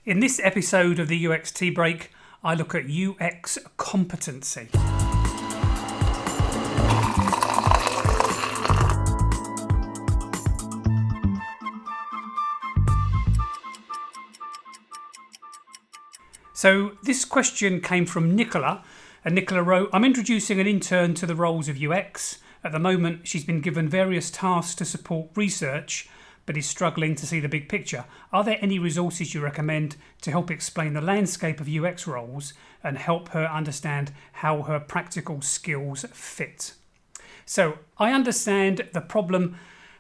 In this episode of the UX Tea Break, I look at UX competency. So this question came from Nicola, and Nicola wrote, I'm introducing an intern to the roles of UX. At the moment, she's been given various tasks to support research, but is struggling to see the big picture. Are there any resources you recommend to help explain the landscape of UX roles and help her understand how her practical skills fit? So I understand the problem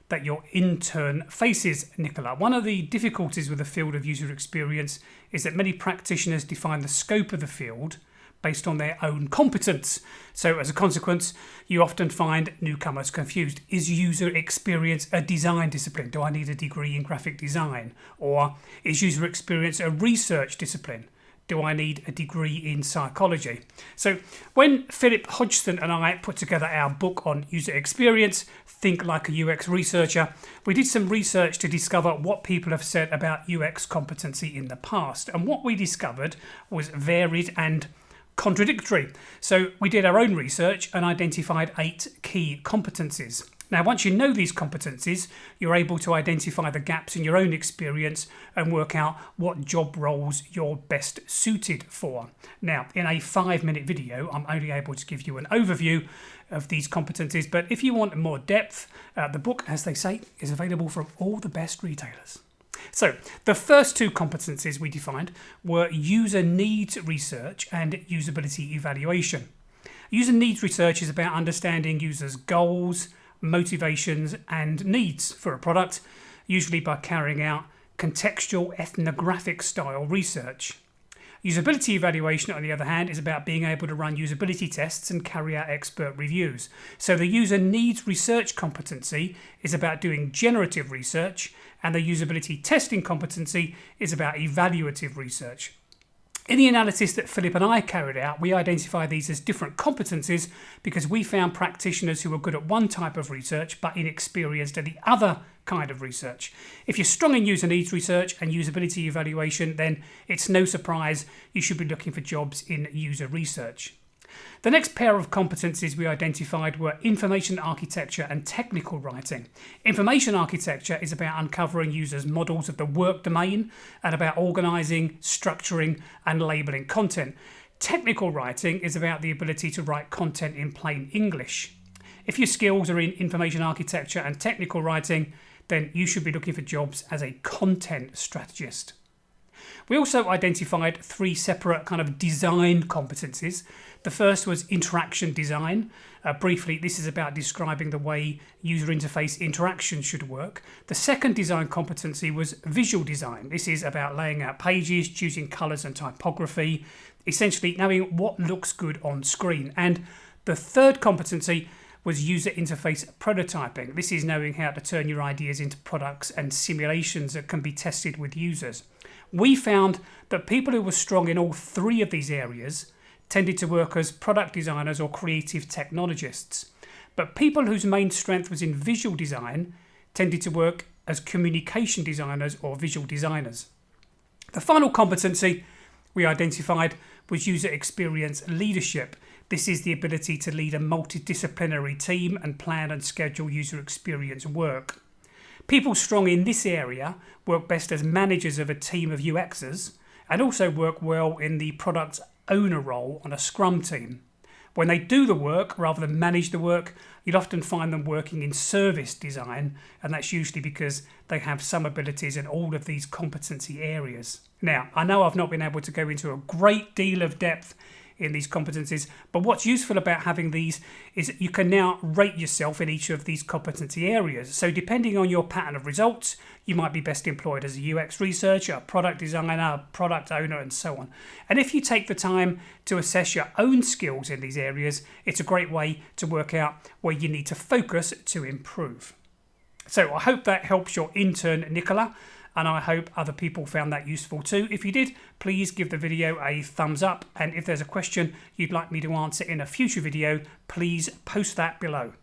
that your intern faces, Nicola. One of the difficulties with the field of user experience is that many practitioners define the scope of the field based on their own competence. So as a consequence, you often find newcomers confused. Is user experience a design discipline? Do I need a degree in graphic design? Or is user experience a research discipline? Do I need a degree in psychology? So when Philip Hodgson and I put together our book on user experience, Think Like a UX Researcher, we did some research to discover what people have said about UX competency in the past. And what we discovered was varied and contradictory. So we did our own research and identified 8 key competencies. Now, once you know these competencies, you're able to identify the gaps in your own experience and work out what job roles you're best suited for. Now, in a 5-minute video, I'm only able to give you an overview of these competencies, but if you want more depth, the book, as they say, is available from all the best retailers. So the first 2 competencies we defined were user needs research and usability evaluation. User needs research is about understanding users' goals, motivations and needs for a product, usually by carrying out contextual ethnographic style research. Usability evaluation, on the other hand, is about being able to run usability tests and carry out expert reviews. So the user needs research competency is about doing generative research, and the usability testing competency is about evaluative research. In the analysis that Philip and I carried out, we identified these as different competencies because we found practitioners who were good at one type of research but inexperienced at the other kind of research. If you're strong in user needs research and usability evaluation, then it's no surprise you should be looking for jobs in user research. The next pair of competencies we identified were information architecture and technical writing. Information architecture is about uncovering users' models of the work domain and about organising, structuring and labelling content. Technical writing is about the ability to write content in plain English. If your skills are in information architecture and technical writing, then you should be looking for jobs as a content strategist. We also identified 3 separate kind of design competencies. The first was interaction design. Briefly, this is about describing the way user interface interaction should work. The second design competency was visual design. This is about laying out pages, choosing colours and typography, essentially knowing what looks good on screen. And the third competency was user interface prototyping. This is knowing how to turn your ideas into products and simulations that can be tested with users. We found that people who were strong in all 3 of these areas tended to work as product designers or creative technologists. But people whose main strength was in visual design tended to work as communication designers or visual designers. The final competency we identified was user experience leadership. This is the ability to lead a multidisciplinary team and plan and schedule user experience work. People strong in this area work best as managers of a team of UXers and also work well in the product owner role on a Scrum team. When they do the work rather than manage the work, you'll often find them working in service design, and that's usually because they have some abilities in all of these competency areas. Now, I know I've not been able to go into a great deal of depth in these competencies, but what's useful about having these is that you can now rate yourself in each of these competency areas. So depending on your pattern of results, you might be best employed as a UX researcher, a product designer, product owner, and so on. And if you take the time to assess your own skills in these areas, it's a great way to work out where you need to focus to improve. So I hope that helps your intern, Nicola, and I hope other people found that useful too. If you did, please give the video a thumbs up, and if there's a question you'd like me to answer in a future video, please post that below.